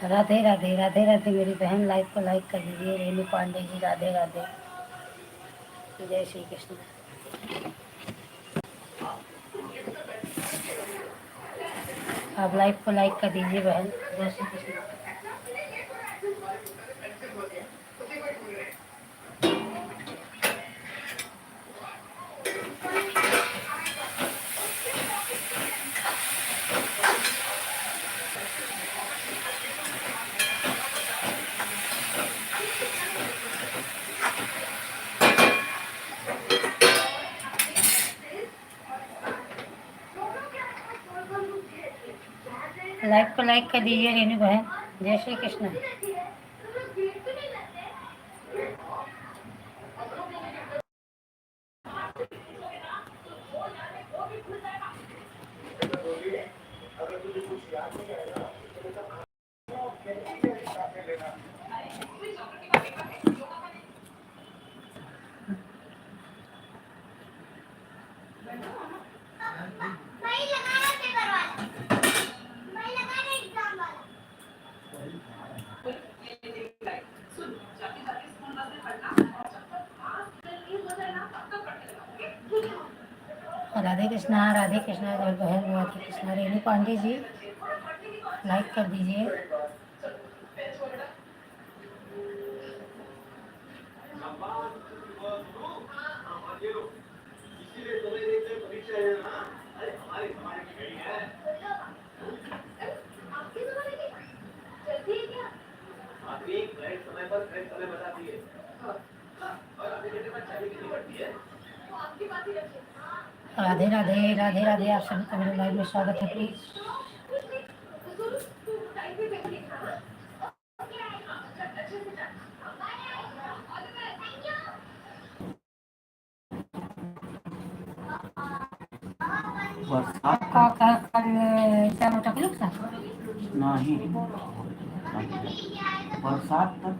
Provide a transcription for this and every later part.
राधे राधे राधे राधे मेरी बहन, लाइव को लाइक कर दीजिए। रेणु पांडे जी, राधे राधे, जय श्री कृष्ण। आप लाइव को लाइक कर दीजिए बहन, जय श्री कृष्ण। लाइव को लाइक कर दीजिए रेणु बहन, जय श्री कृष्ण। राधे कृष्णा राधे कृष्णा, जय बहन राधे कृष्णा। रेणु पांडे जी, लाइक कर दीजिए। राधे राधे राधे राधे, आप सभी का मेरे लाइव में स्वागत है। प्लीज कल क्या मोटा क्लिक था नहीं, बरसात तक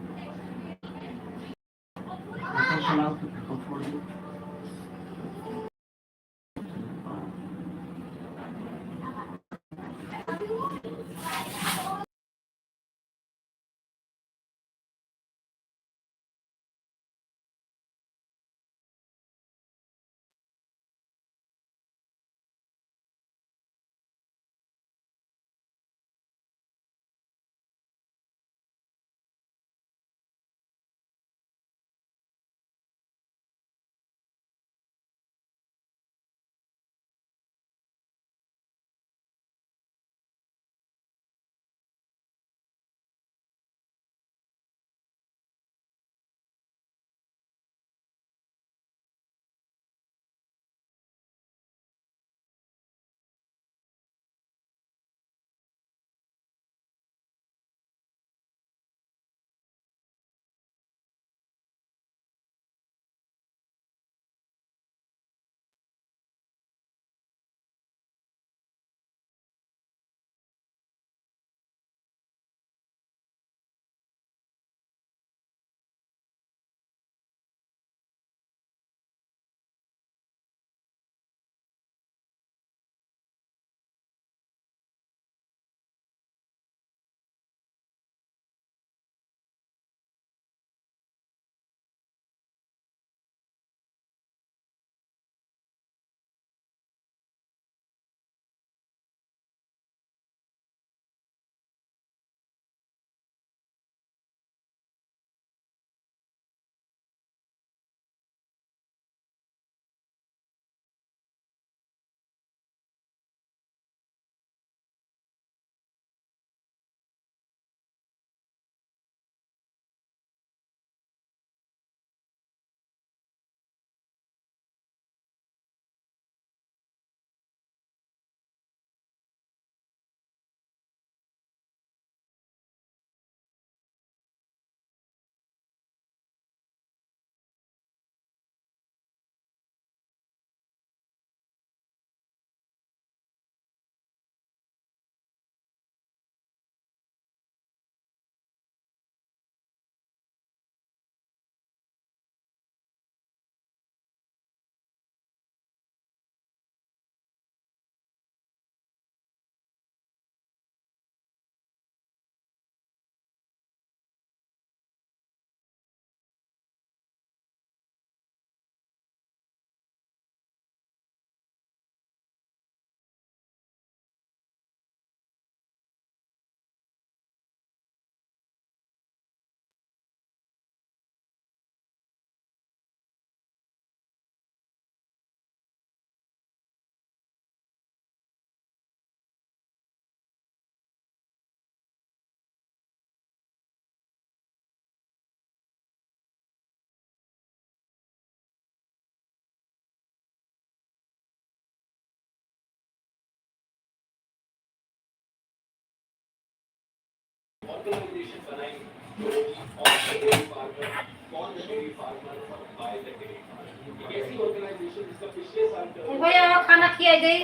भैया खाना खिया गई।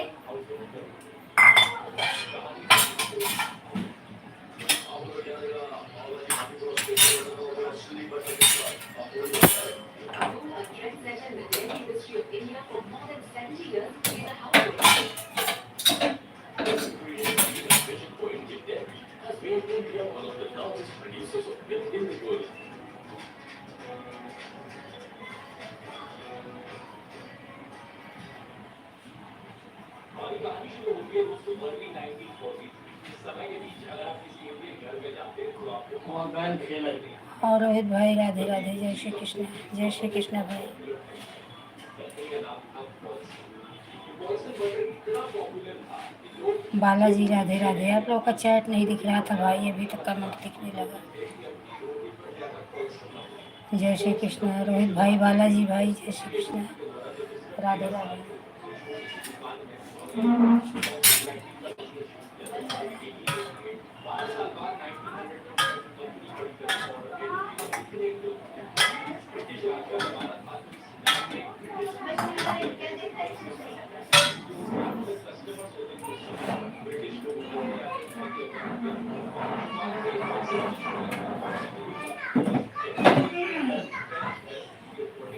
और रोहित भाई राधे राधे, जय श्री कृष्ण, जय श्री कृष्ण भाई। बालाजी राधे राधे। आप लोग का चैट नहीं दिख रहा था भाई, अभी तक कमेंट दिखने लगा। जय श्री कृष्ण रोहित भाई, बालाजी भाई, जय श्री कृष्ण, राधे राधे।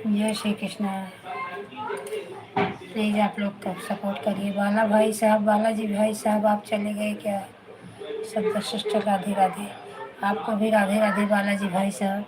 जय श्री कृष्ण। प्लीज़ आप लोग का सपोर्ट करिए। बाला भाई साहब, बालाजी भाई साहब, आप चले गए क्या? सब सिस्टर राधे राधे। आपको भी राधे राधे बालाजी भाई साहब।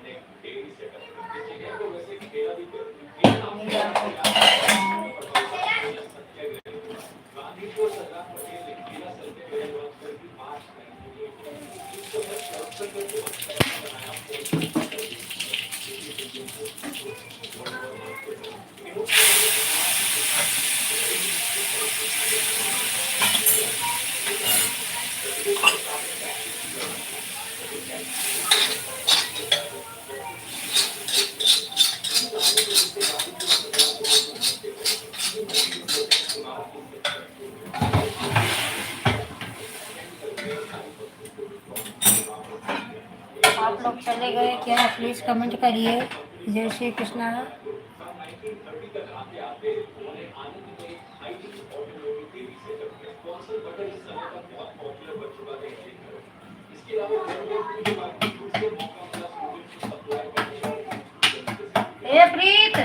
आप लोग चले गए क्या? प्लीज़ कमेंट करिए। जय श्री कृष्णा। ए प्रीत,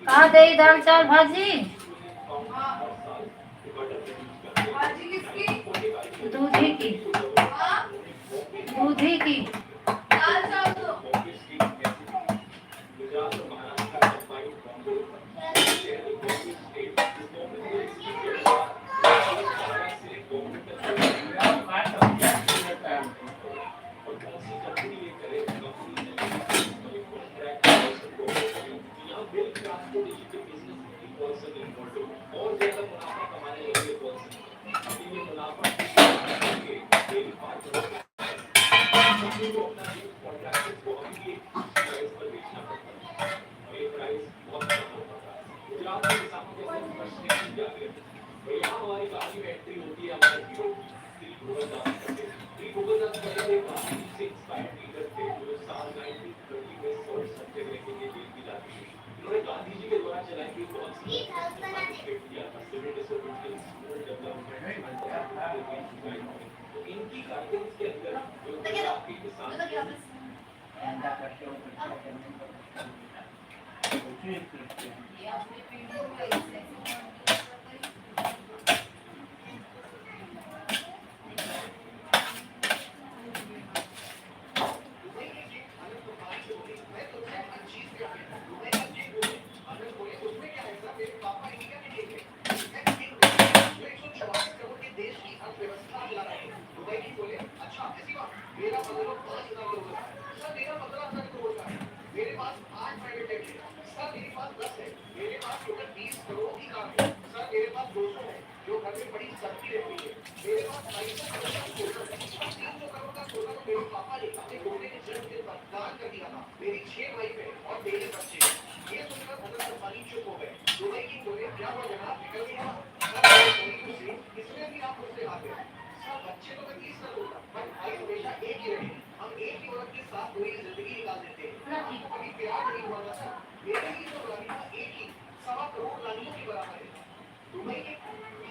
कहाँ गई दाल चावल भाजी? दूधी की, दूधी की।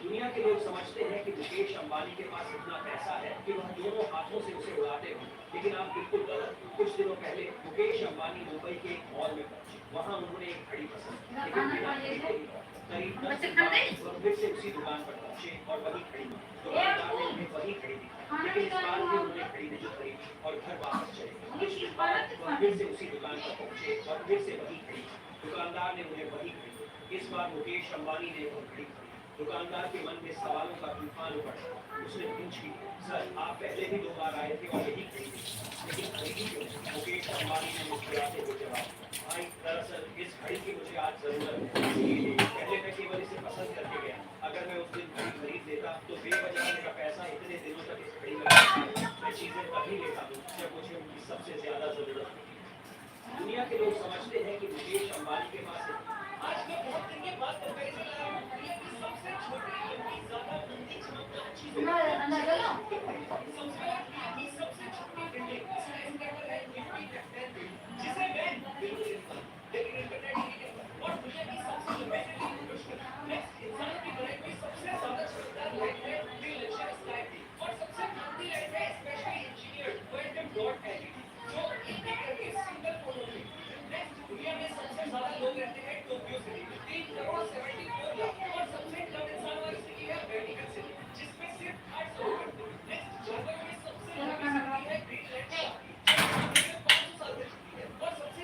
दुनिया के लोग समझते हैं कि मुकेश अंबानी के पास इतना पैसा है कि वह दोनों हाथों से उसे उड़ाते हो, लेकिन आप बिल्कुल गलत। कुछ दिनों पहले मुकेश अंबानी मुंबई के एक मॉल में पहुंचे। वहां उन्होंने एक घड़ी पसंद की, लेकिन बिना घड़ी के ही लौटे। करीब 10 दिन बाद वह फिर से उसी दुकान पर पहुंचे और वही घड़ी ली। दुकानदार ने उन्हें वही घड़ी दी, लेकिन इस बार भी उन्होंने घड़ी नहीं खरीदी और घर वापस चले गए। कुछ दिन बाद वह फिर से उसी दुकान पर पहुंचे और फिर से वही घड़ी ली। दुकानदार ने उन्हें वही घड़ी दी। इस बार मुकेश अंबानी ने वह घड़ी खरीदी। दुकानदार के मन में सवालों का तूफान उमड़ा। उसने पूछी, सर आप पहले भी 2 बार आए थे और यही खरीदी, लेकिन खरीदी क्यों? मुकेश अंबानी ने मुस्कुराते हुए जवाब, भाई दरअसल इस घड़ी की मुझे आज जरूरत है, इसलिए पहले मैं केवल इसे पसंद करके गया। अगर मैं उस दिन घड़ी खरीद लेता तो बेवजह मेरा पैसा इतने दिनों तक इस घड़ी में लगता। मैं चीजें तभी लेता हूँ जब मुझे उनकी सबसे ज्यादा जरूरत होती है। दुनिया के लोग समझते हैं कि मुकेश अंबानी के पास आज मैं बहुत दिन के बाद कंपैरिजन लाया हूं। दुनिया की सबसे छोटी लंबी ज्यादा लंबी चमकदार चीज सबसे की सबसे छोटी बिल्डिंग स्काईस्क्रेपर है निफ्टी 10 जिसे मैं बिल्कुल लेकिन इंटरनेट ही नहीं कहता। और दुनिया की सबसे लंबी बिल्डिंग मुश्किल नेक्स्ट इंसान की बनाई हुई सबसे ज्यादा चमकदार लाइट है रिलेशन स्काई और सबसे महंगी लाइट है specially engineered quantum dot LED जो एक एक करके सिंगल फोटो में। नेक्स्ट दुनिया में सबसे ज्यादा लोग रहते हैं टोक्यो सिटी में 3 करोड़ 74 लाख और सबसे कम इंसान वाली सिटी है वेटिकन सिटी जिसमें सिर्फ 800 लोग रहते हैं। नेक्स्ट जानवरों में सबसे लंबी सिटी है ग्रीनलैंड जो 500 साल से चलती है और सबसे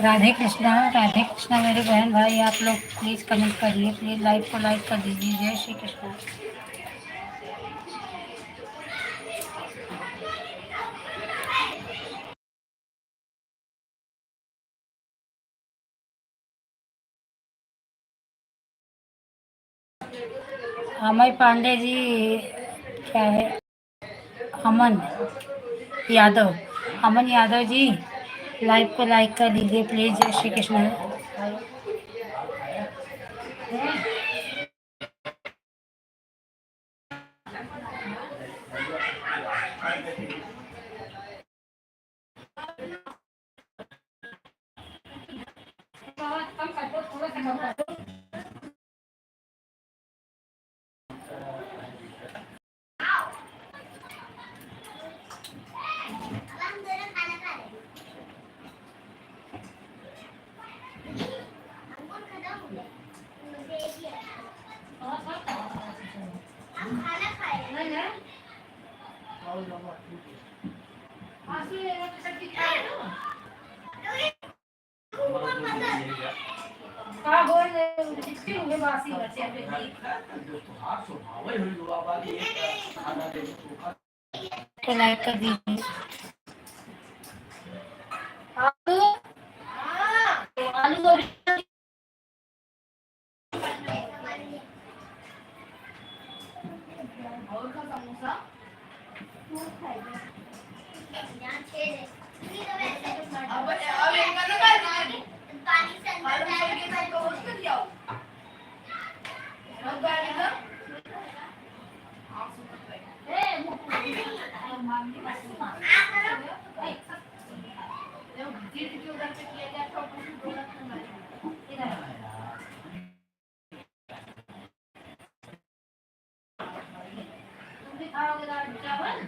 राधे कृष्णा मेरे बहन भाई, आप लोग प्लीज़ कमेंट करिए, प्लीज़ लाइव को लाइक कर दीजिए। जय श्री कृष्ण। अमय पांडे जी, क्या है, अमन यादव, अमन यादव जी, लाइव को लाइक कर दीजिए प्लीज़। जय श्री कृष्ण। तो लाइक कर दीजिए। आलू आलू चावल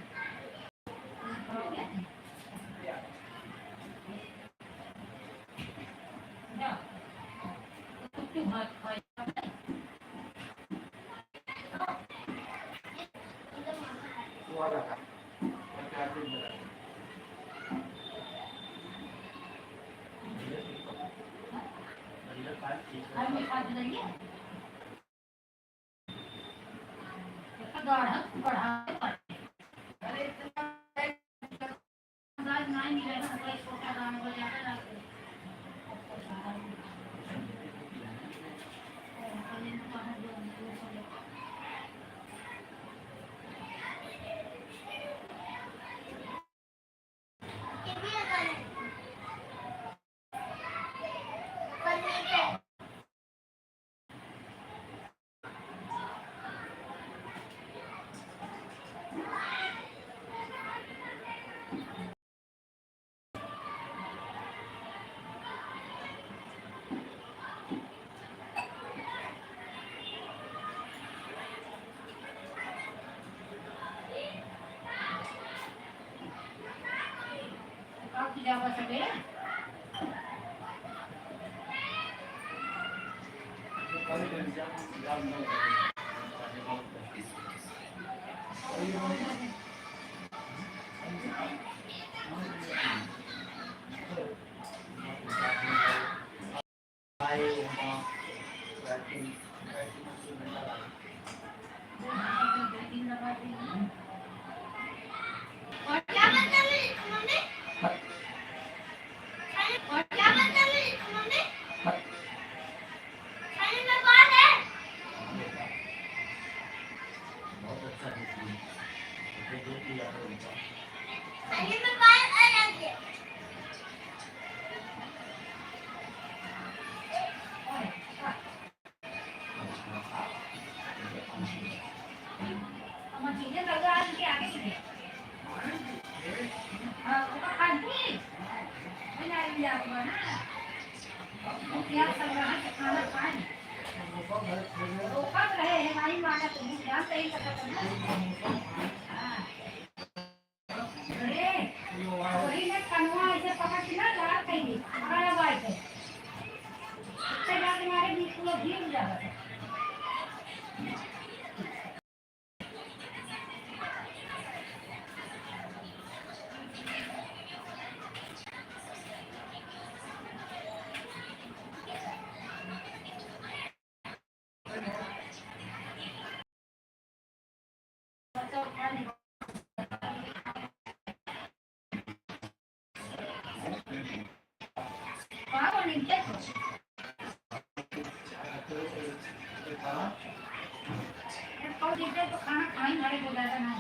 तो खाना खाई मारे बोला ना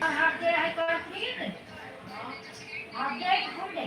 हाफ डे है कर प्लीज हाफ डे है फुल डे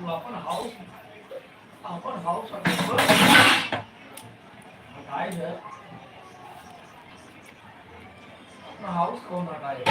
आपण हाऊस काय हाऊस कोण काय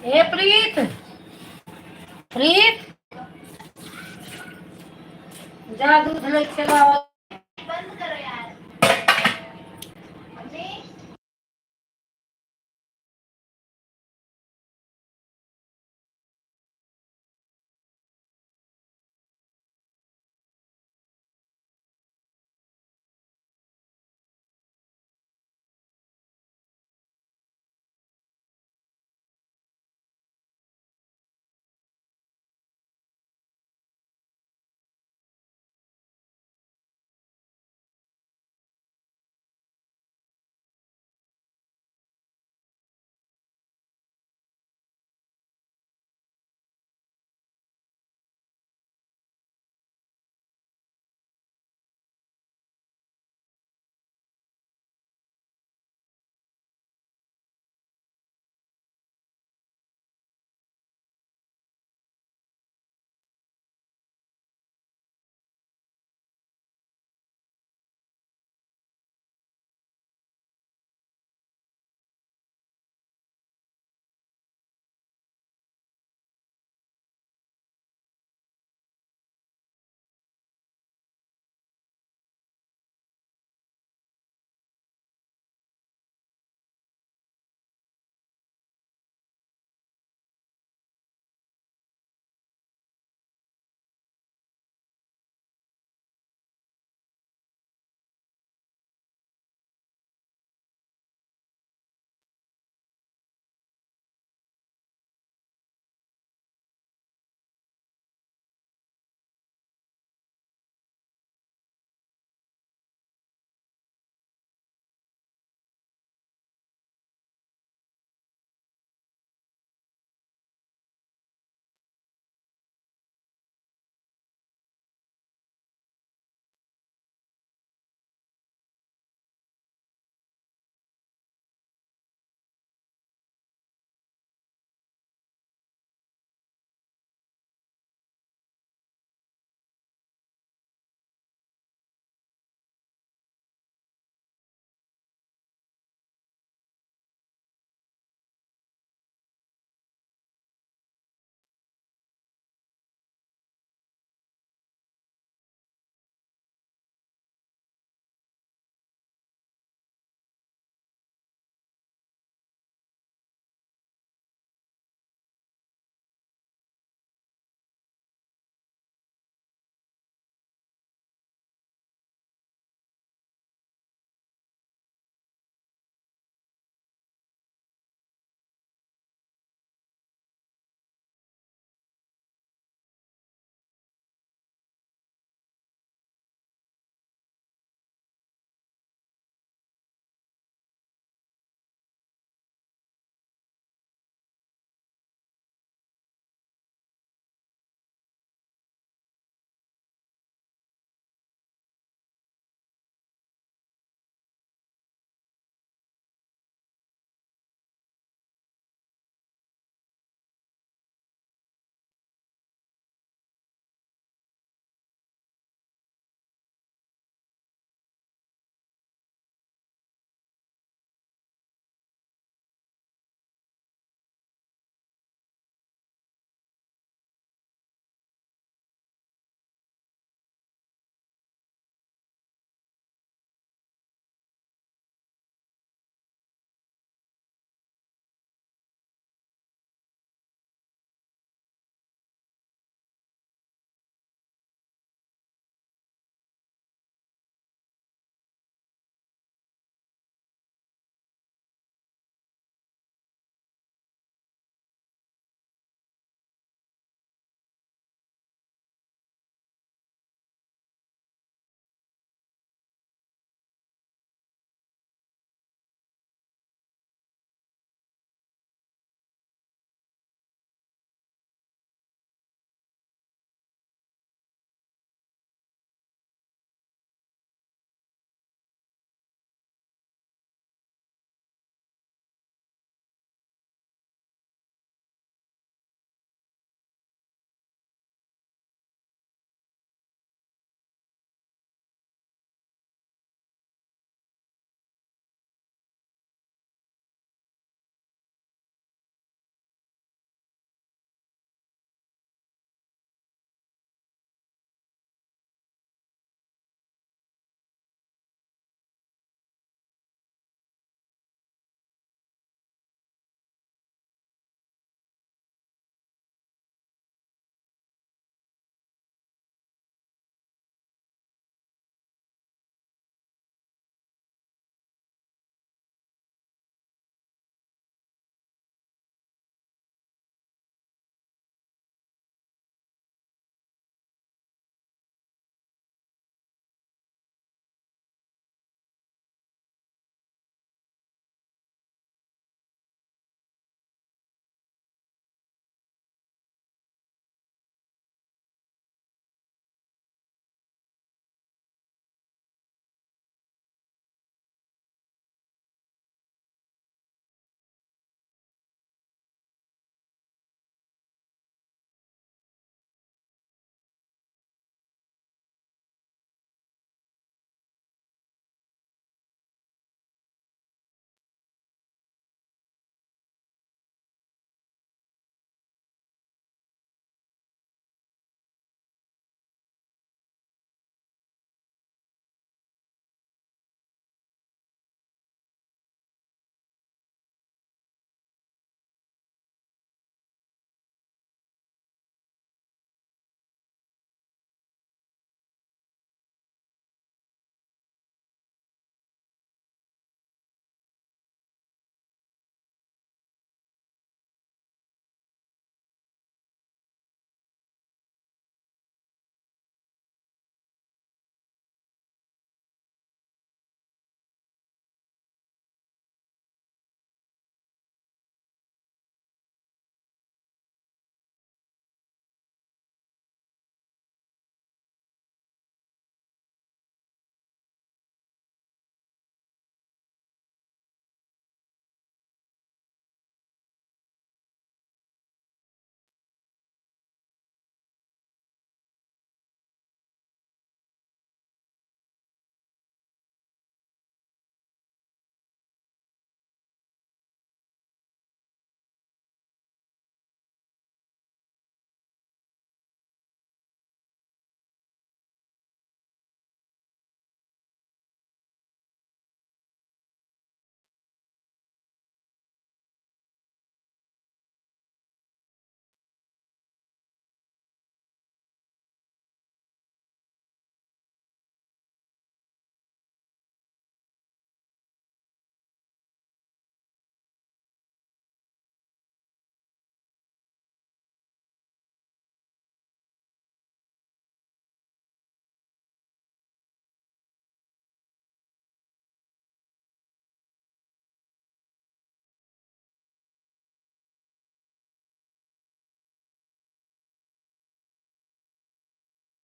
ए प्रीत, प्रीत जा दूध लेके चला।